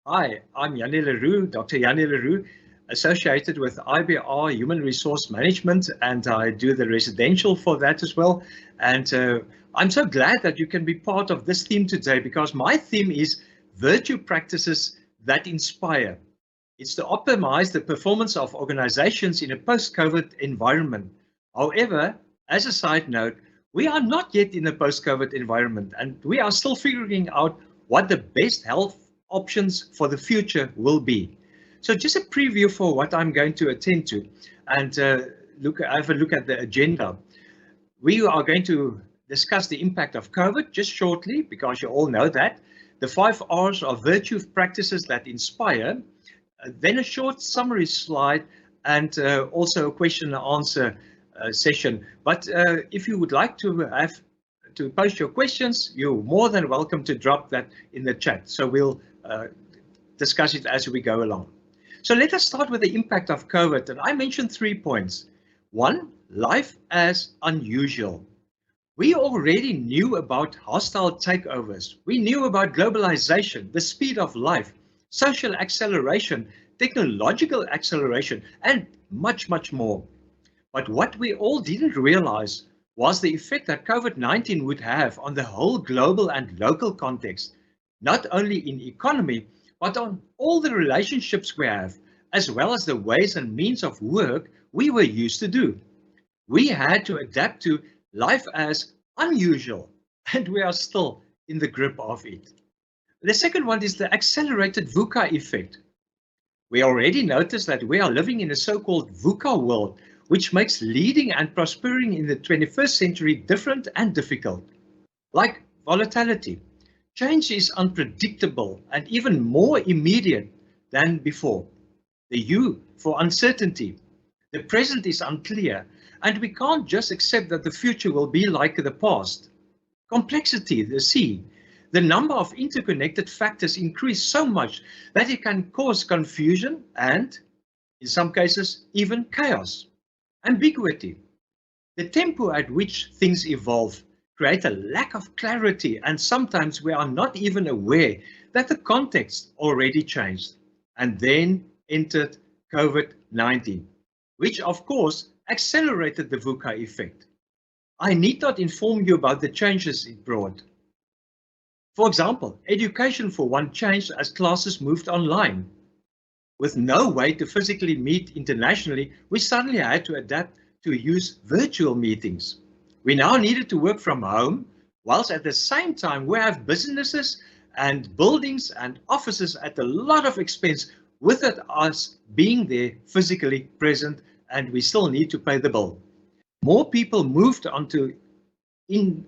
Hi, I'm Jannie LaRoux, Dr. Jannie LaRoux, associated with IBR Human Resource Management, and I do the residential for that as well. And I'm so glad that you can be part of this theme today because my theme is virtue practices that inspire. It's to optimize the performance of organizations in a post-COVID environment. However, as a side note, we are not yet in a post-COVID environment, and we are still figuring out what the best health options for the future will be. So just a preview for what I'm going to attend to and have a look at the agenda. We are going to discuss the impact of COVID just shortly because you all know that. The 5 R's of virtue practices that inspire, then a short summary slide and also a question and answer session. But if you would like to post your questions, you're more than welcome to drop that in the chat. So we'll discuss it as we go along. So let us start with the impact of COVID. And I mentioned 3 points. 1, life as unusual. We already knew about hostile takeovers. We knew about globalization, the speed of life, social acceleration, technological acceleration, and much, much more. But what we all didn't realize was the effect that COVID-19 would have on the whole global and local context, not only in economy, but on all the relationships we have, as well as the ways and means of work we were used to do. We had to adapt to life as unusual, and we are still in the grip of it. The second one is the accelerated VUCA effect. We already noticed that we are living in a so-called VUCA world, which makes leading and prospering in the 21st century different and difficult. Like volatility, change is unpredictable and even more immediate than before. The U for uncertainty. The present is unclear, and we can't just accept that the future will be like the past. Complexity, the C. The number of interconnected factors increase so much that it can cause confusion and, in some cases, even chaos. Ambiguity. The tempo at which things evolve create a lack of clarity, and sometimes we are not even aware that the context already changed. And then entered COVID-19, which of course accelerated the VUCA effect. I need not inform you about the changes it brought. For example, education for one changed as classes moved online. With no way to physically meet internationally, we suddenly had to adapt to use virtual meetings. We now needed to work from home, whilst at the same time we have businesses and buildings and offices at a lot of expense without us being there physically present, and we still need to pay the bill. More people moved onto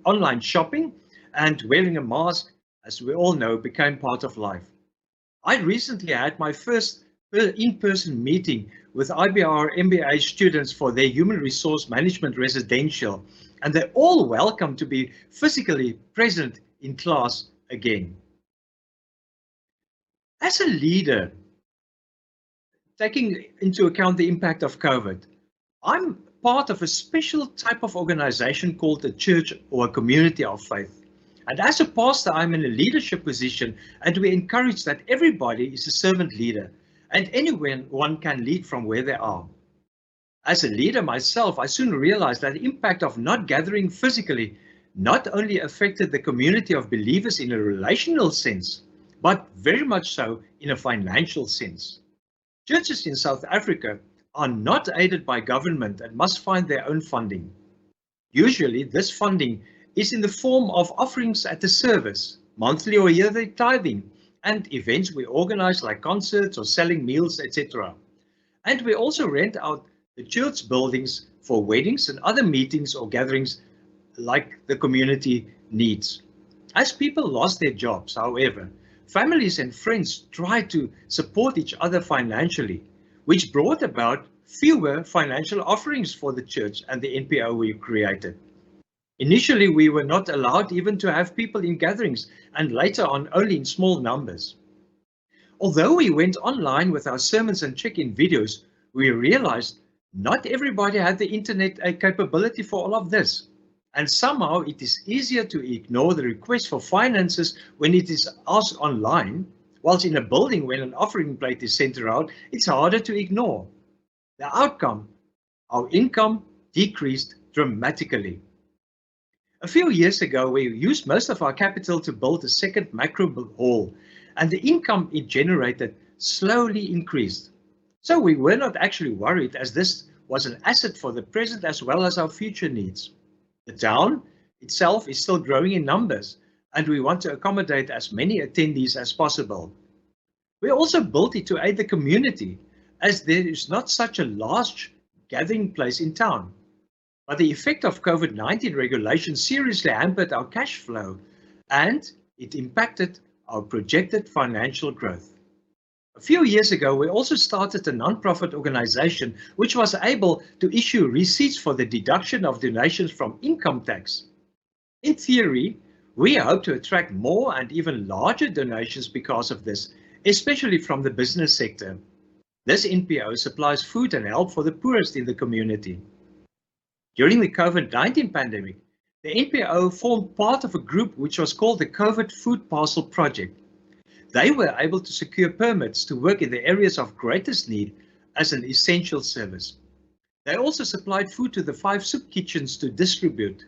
online shopping, and wearing a mask, as we all know, became part of life. I recently had my first in-person meeting with IBR MBA students for their human resource management residential, and they're all welcome to be physically present in class again. As a leader, taking into account the impact of COVID, I'm part of a special type of organization called a church or a community of faith. And as a pastor, I'm in a leadership position, and we encourage that everybody is a servant leader and anyone can lead from where they are. As a leader myself, I soon realized that the impact of not gathering physically not only affected the community of believers in a relational sense, but very much so in a financial sense. Churches in South Africa are not aided by government and must find their own funding. Usually, this funding is in the form of offerings at the service, monthly or yearly tithing, and events we organize like concerts or selling meals, etc. And we also rent out the church buildings for weddings and other meetings or gatherings like the community needs. As people lost their jobs, however, families and friends tried to support each other financially, which brought about fewer financial offerings for the church and the NPO we created. Initially, we were not allowed even to have people in gatherings, and later on only in small numbers. Although we went online with our sermons and check-in videos, we realized not everybody had the internet capability for all of this. And somehow it is easier to ignore the request for finances when it is asked online, whilst in a building when an offering plate is sent around, it's harder to ignore. The outcome, our income decreased dramatically. A few years ago, we used most of our capital to build a second macro hall, and the income it generated slowly increased. So we were not actually worried, as this was an asset for the present as well as our future needs. The town itself is still growing in numbers, and we want to accommodate as many attendees as possible. We also built it to aid the community, as there is not such a large gathering place in town. But the effect of COVID-19 regulation seriously hampered our cash flow, and it impacted our projected financial growth. A few years ago, we also started a non-profit organization which was able to issue receipts for the deduction of donations from income tax. In theory, we hope to attract more and even larger donations because of this, especially from the business sector. This NPO supplies food and help for the poorest in the community. During the COVID-19 pandemic, the NPO formed part of a group which was called the COVID Food Parcel Project. They were able to secure permits to work in the areas of greatest need as an essential service. They also supplied food to the 5 soup kitchens to distribute.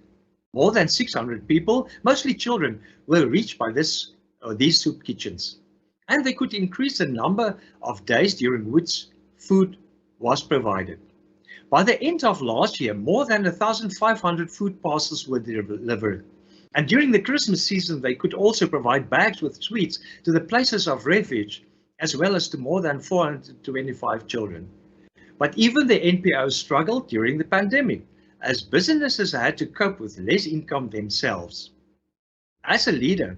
More than 600 people, mostly children, were reached by these soup kitchens. And they could increase the number of days during which food was provided. By the end of last year, more than 1,500 food parcels were delivered. And during the Christmas season, they could also provide bags with sweets to the places of refuge, as well as to more than 425 children. But even the NPO struggled during the pandemic, as businesses had to cope with less income themselves. As a leader,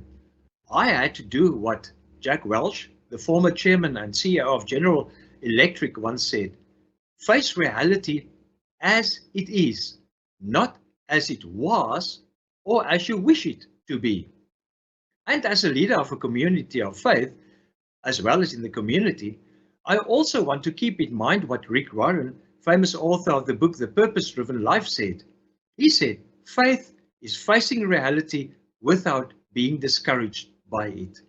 I had to do what Jack Welch, the former chairman and CEO of General Electric, once said: face reality as it is, not as it was or as you wish it to be. And as a leader of a community of faith, as well as in the community, I also want to keep in mind what Rick Warren, famous author of the book The Purpose-Driven Life, said. He said, faith is facing reality without being discouraged by it.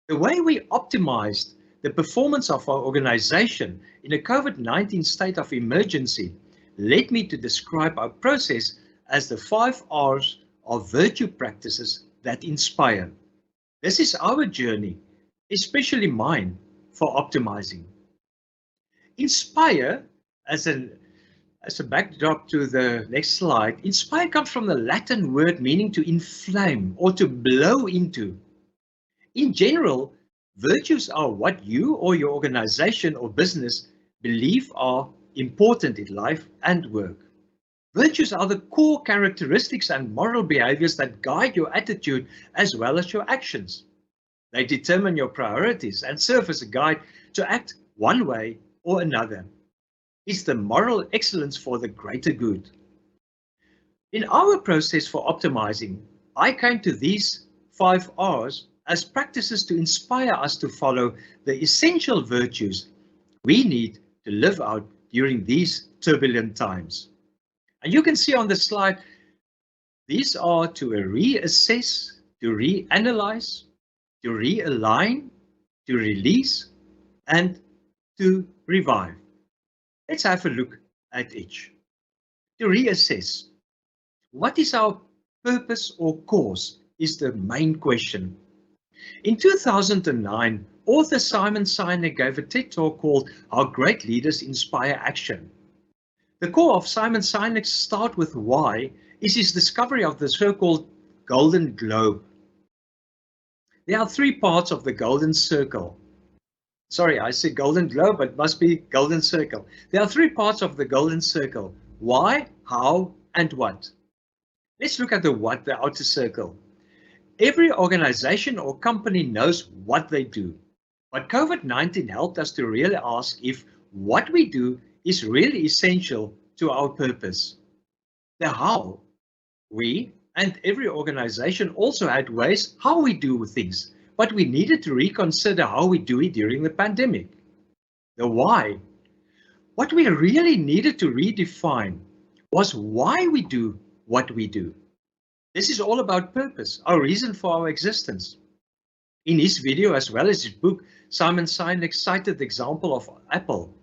The way we optimized the performance of our organization in a COVID-19 state of emergency led me to describe our process as the 5 R's of virtue practices that inspire. This is our journey, especially mine, for optimizing. Inspire, as a backdrop to the next slide, inspire comes from the Latin word meaning to inflame or to blow into. In general, virtues are what you or your organization or business believe are important in life and work. Virtues are the core characteristics and moral behaviors that guide your attitude as well as your actions. They determine your priorities and serve as a guide to act one way or another. It's the moral excellence for the greater good. In our process for optimizing, I came to these 5 R's as practices to inspire us to follow the essential virtues we need to live out during these turbulent times. And you can see on the slide, these are to reassess, to reanalyze, to realign, to release, and to revive. Let's have a look at each. To reassess. What is our purpose or cause is the main question. In 2009, author Simon Sinek gave a TED talk called How Great Leaders Inspire Action. The core of Simon Sinek's Start With Why is his discovery of the so-called Golden Globe. There are 3 parts of the Golden Circle. Sorry, I said Golden Globe, but it must be Golden Circle. There are 3 parts of the Golden Circle: why, how, and what. Let's look at the what, the outer circle. Every organization or company knows what they do, but COVID-19 helped us to really ask if what we do is really essential to our purpose. The how. We and every organization also had ways how we do things, but we needed to reconsider how we do it during the pandemic. The why. What we really needed to redefine was why we do what we do. This is all about purpose, our reason for our existence. In his video, as well as his book, Simon Sinek cited the example of Apple.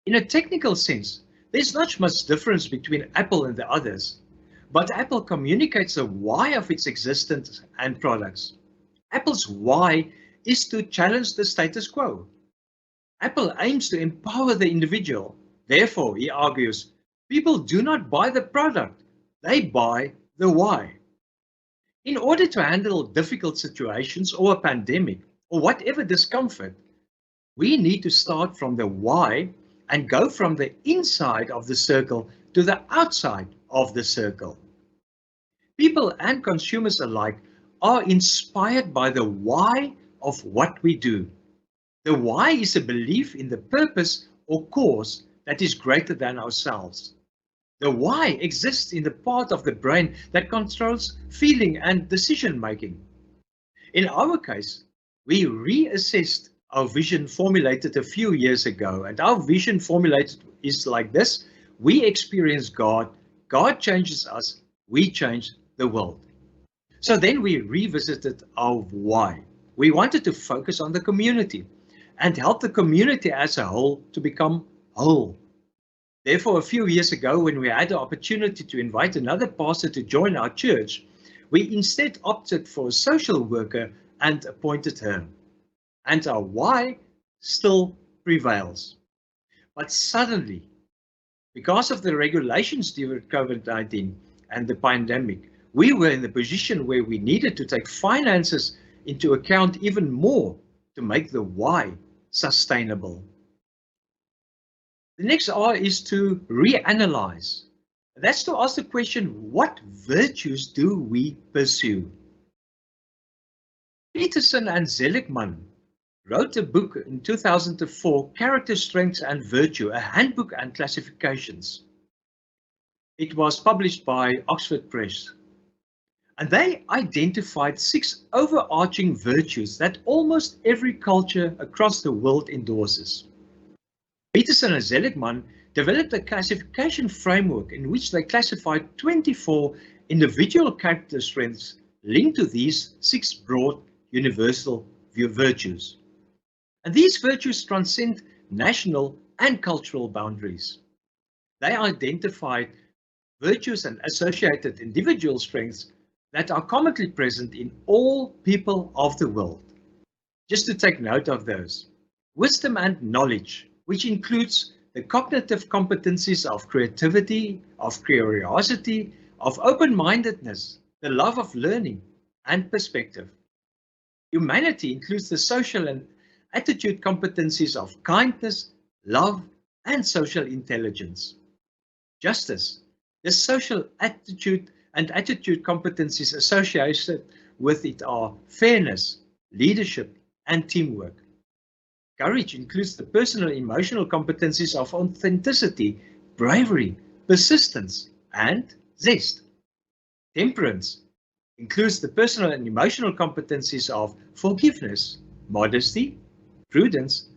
In a technical sense, there's not much difference between Apple and the others, but Apple communicates the why of its existence and products. Apple's why is to challenge the status quo. Apple aims to empower the individual. Therefore, he argues, people do not buy the product, they buy the why. In order to handle difficult situations or a pandemic or whatever discomfort, we need to start from the why and go from the inside of the circle to the outside of the circle. People and consumers alike are inspired by the why of what we do. The why is a belief in the purpose or cause that is greater than ourselves. The why exists in the part of the brain that controls feeling and decision making. In our case, we reassessed our vision formulated a few years ago, and our vision formulated is like this: we experience God, God changes us, we change the world. So then we revisited our why. We wanted to focus on the community and help the community as a whole to become whole. Therefore, a few years ago, when we had the opportunity to invite another pastor to join our church, we instead opted for a social worker and appointed her. And our why still prevails. But suddenly, because of the regulations due to COVID-19 and the pandemic, we were in the position where we needed to take finances into account even more to make the why sustainable. The next R is to reanalyze. That's to ask the question, what virtues do we pursue? Peterson and Seligman wrote a book in 2004, Character, Strengths and Virtue, a handbook and classifications. It was published by Oxford Press. And they identified 6 overarching virtues that almost every culture across the world endorses. Peterson and Seligman developed a classification framework in which they classified 24 individual character strengths linked to these 6 broad universal virtues. And these virtues transcend national and cultural boundaries. They identified virtues and associated individual strengths that are commonly present in all people of the world. Just to take note of those: wisdom and knowledge, which includes the cognitive competencies of creativity, of curiosity, of open-mindedness, the love of learning, and perspective. Humanity includes the social and attitude competencies of kindness, love, and social intelligence. Justice, the social attitude and attitude competencies associated with it are fairness, leadership, and teamwork. Courage includes the personal and emotional competencies of authenticity, bravery, persistence, and zest. Temperance includes the personal and emotional competencies of forgiveness, modesty, prudence,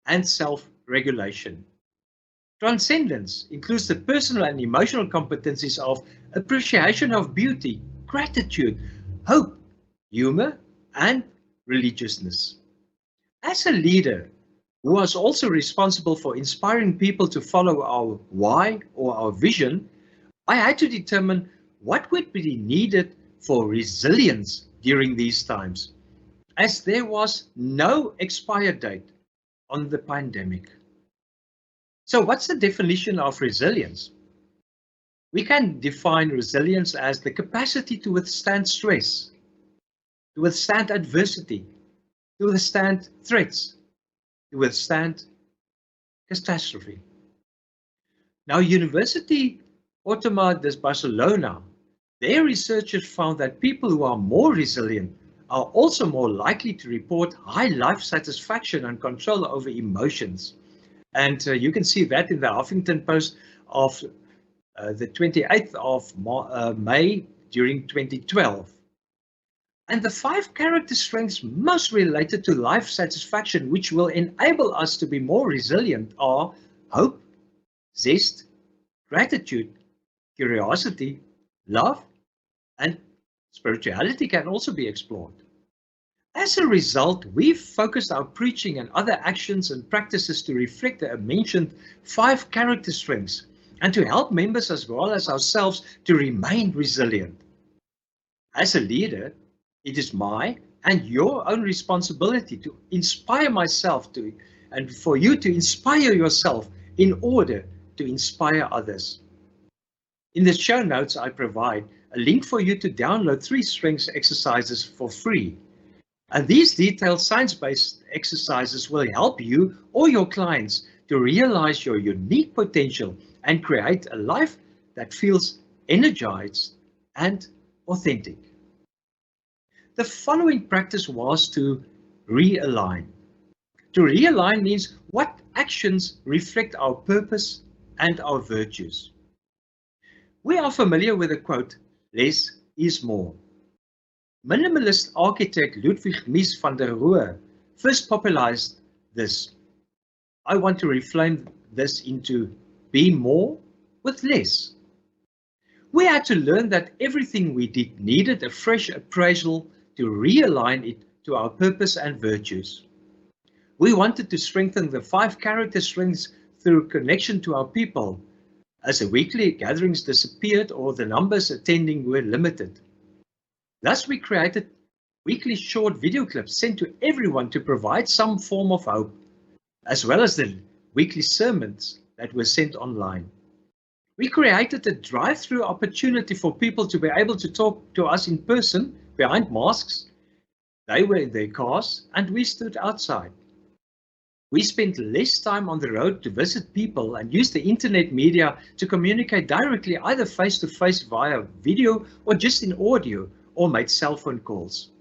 and self-regulation. Transcendence includes the personal and emotional competencies of appreciation of beauty, gratitude, hope, humor, and religiousness. As a leader who was also responsible for inspiring people to follow our why or our vision, I had to determine what would be needed for resilience during these times, as there was no expire date on the pandemic. So what's the definition of resilience? We can define resilience as the capacity to withstand stress, to withstand adversity, to withstand threats, to withstand catastrophe. Now, University Autónoma de Barcelona, their researchers found that people who are more resilient are also more likely to report high life satisfaction and control over emotions. And you can see that in the Huffington Post of the 28th of May during 2012. And the 5 character strengths most related to life satisfaction, which will enable us to be more resilient, are hope, zest, gratitude, curiosity, love, and spirituality can also be explored. As a result, we've focused our preaching and other actions and practices to reflect the mentioned 5 character strengths and to help members as well as ourselves to remain resilient. As a leader, it is my and your own responsibility to inspire myself and for you to inspire yourself in order to inspire others. In the show notes, I provide a link for you to download 3 strengths exercises for free. And these detailed science-based exercises will help you or your clients to realize your unique potential and create a life that feels energized and authentic. The following practice was to realign. To realign means what actions reflect our purpose and our virtues. We are familiar with the quote, less is more. Minimalist architect Ludwig Mies van der Rohe first popularized this. I want to reframe this into be more with less. We had to learn that everything we did needed a fresh appraisal to realign it to our purpose and virtues. We wanted to strengthen the 5 character strengths through connection to our people, as the weekly gatherings disappeared or the numbers attending were limited. Thus, we created weekly short video clips sent to everyone to provide some form of hope, as well as the weekly sermons that were sent online. We created a drive-through opportunity for people to be able to talk to us in person behind masks. They were in their cars and we stood outside. We spent less time on the road to visit people and used the internet media to communicate directly, either face-to-face via video or just in audio, or made cell phone calls.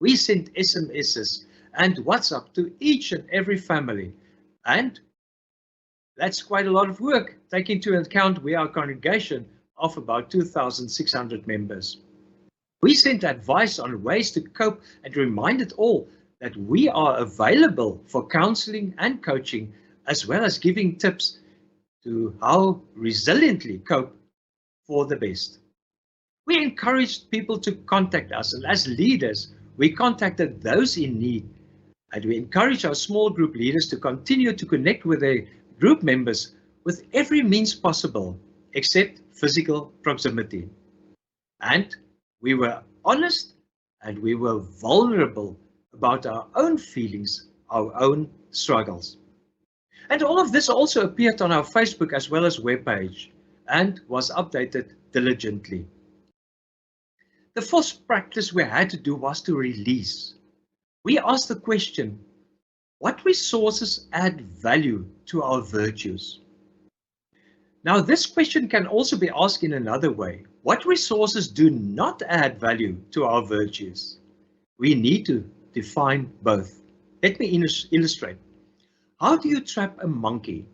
We sent SMSs and WhatsApp to each and every family, and that's quite a lot of work, taking into account we are a congregation of about 2,600 members. We sent advice on ways to cope and reminded all that we are available for counseling and coaching, as well as giving tips to how resiliently cope for the best. We encouraged people to contact us, and as leaders, we contacted those in need, and we encouraged our small group leaders to continue to connect with their group members with every means possible, except physical proximity. And we were honest and we were vulnerable about our own feelings, our own struggles. And all of this also appeared on our Facebook as well as webpage and was updated diligently. The fourth practice we had to do was to release. We asked the question, what resources add value to our virtues? Now, this question can also be asked in another way. What resources do not add value to our virtues? We need to define both. Let me illustrate. How do you trap a monkey?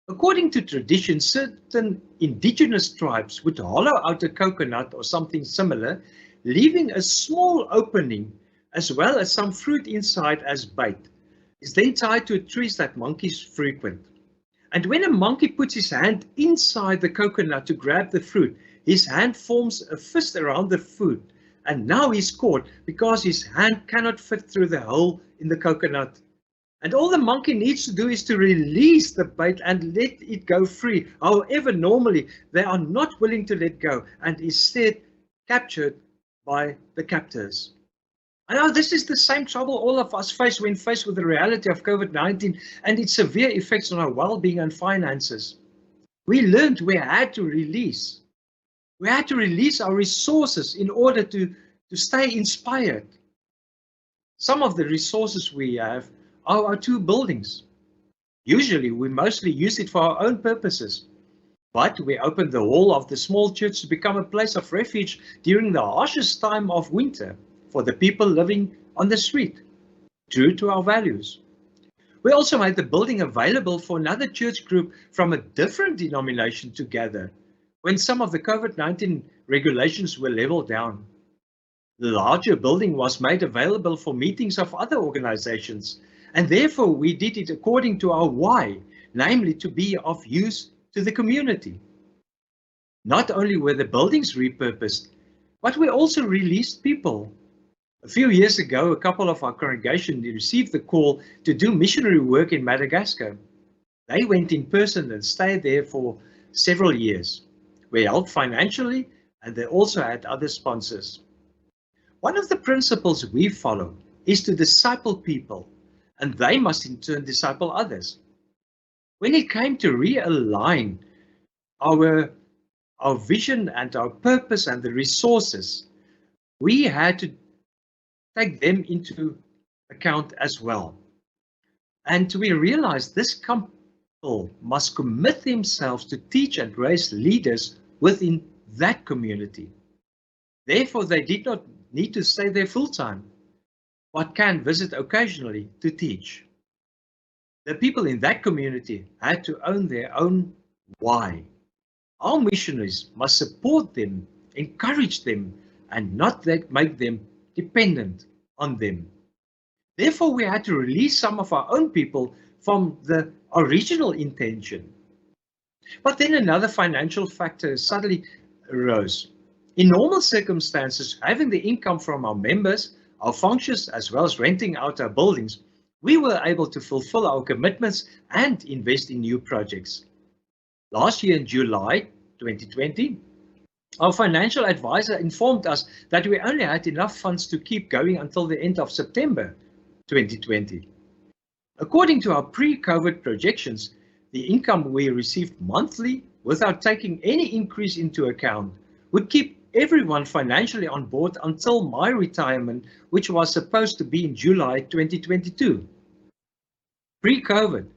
According to tradition, certain indigenous tribes would hollow out a coconut or something similar, leaving a small opening as well as some fruit inside as bait. It's then tied to trees that monkeys frequent. And when a monkey puts his hand inside the coconut to grab the fruit, his hand forms a fist around the fruit. And now he's caught because his hand cannot fit through the hole in the coconut. And all the monkey needs to do is to release the bait and let it go free. However, normally they are not willing to let go and instead captured by the captors. I know this is the same trouble all of us face when faced with the reality of COVID-19 and its severe effects on our well-being and finances. We learned we had to release. We had to release our resources in order to stay inspired. Some of the resources we have are our 2 buildings. Usually we mostly use it for our own purposes, but we opened the hall of the small church to become a place of refuge during the harshest time of winter for the people living on the street, true to our values. We also made the building available for another church group from a different denomination to gather when some of the COVID-19 regulations were leveled down. The larger building was made available for meetings of other organizations, and therefore we did it according to our why, namely to be of use to the community. Not only were the buildings repurposed, but we also released people. A few years ago, a couple of our congregation received the call to do missionary work in Madagascar. They went in person and stayed there for several years. We helped financially, and they also had other sponsors. One of the principles we follow is to disciple people, and they must in turn disciple others. When it came to realign our vision and our purpose and the resources, we had to take them into account as well. And we realized this couple must commit themselves to teach and raise leaders within that community. Therefore, they did not need to stay there full time, but can visit occasionally to teach. The people in that community had to own their own why. Our missionaries must support them, encourage them, and not make them dependent on them. Therefore, we had to release some of our own people from the original intention. But then another financial factor suddenly arose. In normal circumstances, having the income from our members, our functions, as well as renting out our buildings, we were able to fulfill our commitments and invest in new projects. Last year in July 2020, our financial advisor informed us that we only had enough funds to keep going until the end of September 2020. According to our pre-COVID projections, the income we received monthly without taking any increase into account would keep everyone financially on board until my retirement, which was supposed to be in July 2022. Pre-COVID,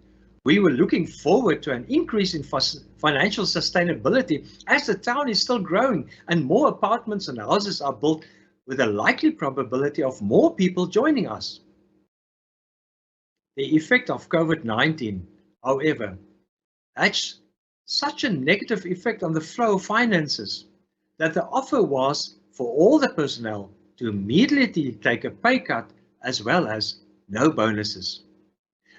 we were looking forward to an increase in financial sustainability as the town is still growing and more apartments and houses are built with a likely probability of more people joining us. The effect of COVID-19, however, had such a negative effect on the flow of finances that the offer was for all the personnel to immediately take a pay cut as well as no bonuses.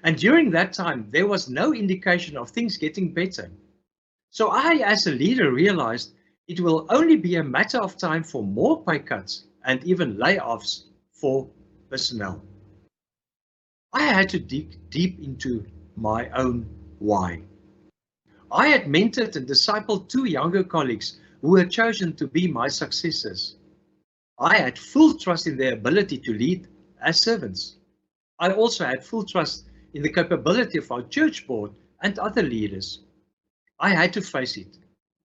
And during that time, there was no indication of things getting better. So I, as a leader, realized it will only be a matter of time for more pay cuts and even layoffs for personnel. I had to dig deep into my own why. I had mentored and discipled 2 younger colleagues who were chosen to be my successors. I had full trust in their ability to lead as servants. I also had full trust in the capability of our church board and other leaders. I had to face it.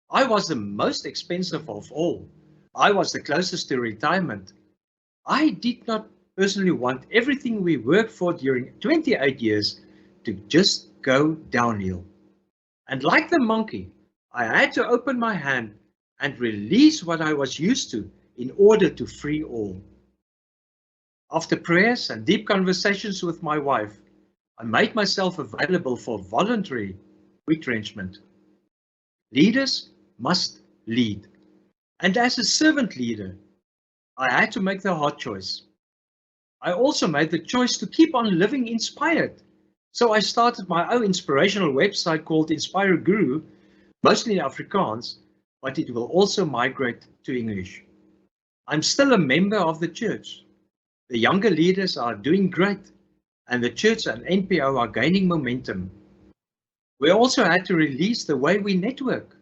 I was the most expensive of all. I was the closest to retirement. I did not personally want everything we worked for during 28 years to just go downhill. And like the monkey, I had to open my hand and release what I was used to in order to free all. After prayers and deep conversations with my wife, I made myself available for voluntary retrenchment. Leaders must lead. And as a servant leader, I had to make the hard choice. I also made the choice to keep on living inspired. So I started my own inspirational website called Inspire Guru, mostly in Afrikaans, but it will also migrate to English. I'm still a member of the church. The younger leaders are doing great, and the church and NPO are gaining momentum. We also had to release the way we network.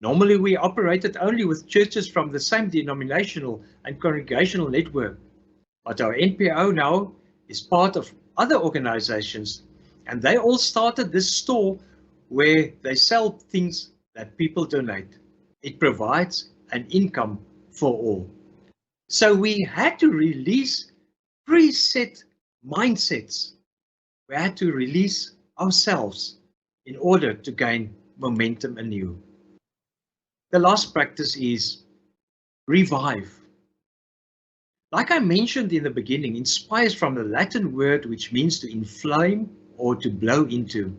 Normally we operated only with churches from the same denominational and congregational network, but our NPO now is part of other organizations, and they all started this store where they sell things that people donate. It provides an income for all. So we had to release preset mindsets. We had to release ourselves in order to gain momentum anew. The last practice is revive. Like I mentioned in the beginning, inspires from the Latin word which means to inflame or to blow into.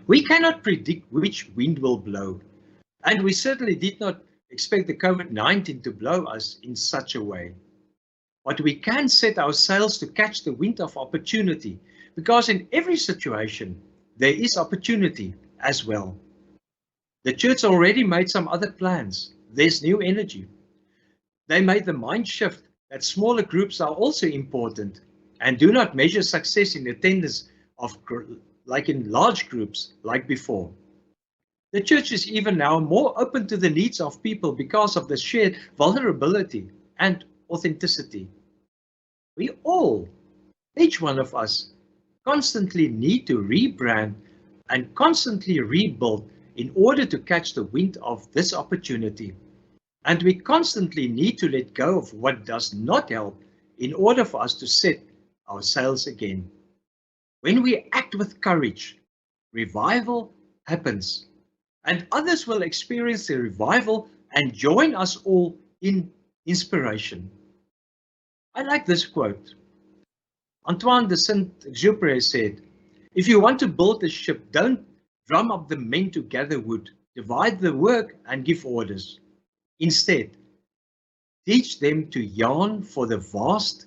We cannot predict which wind will blow, and we certainly did not expect the COVID-19 to blow us in such a way. But we can set our sails to catch the wind of opportunity, because in every situation there is opportunity as well. The church already made some other plans. There's new energy. They made the mind shift that smaller groups are also important and do not measure success in attendance like in large groups like before. The church is even now more open to the needs of people because of the shared vulnerability and authenticity. We all, each one of us, constantly need to rebrand and constantly rebuild in order to catch the wind of this opportunity. And we constantly need to let go of what does not help in order for us to set our sails again. When we act with courage, revival happens, and others will experience the revival and join us all in inspiration. I like this quote. Antoine de Saint-Exupéry said, "If you want to build a ship, don't drum up the men to gather wood, divide the work and give orders. Instead, teach them to yearn for the vast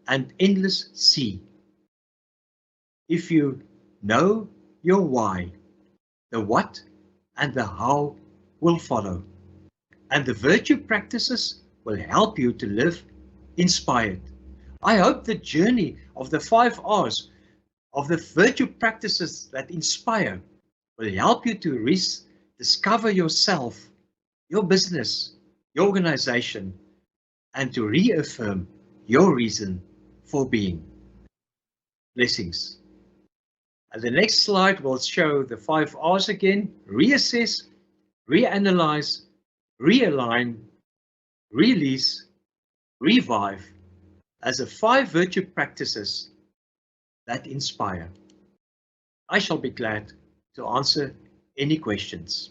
and endless sea. If you know your why, the what and the how will follow, and the virtue practices will help you to live inspired." I hope the journey of the 5 R's of the virtue practices that inspire will help you to discover yourself, your business, your organization, and to reaffirm your reason for being. Blessings. And the next slide will show the 5 R's again: reassess, reanalyze, realign, release, revive, as the 5 virtue practices that inspire. I shall be glad to answer any questions.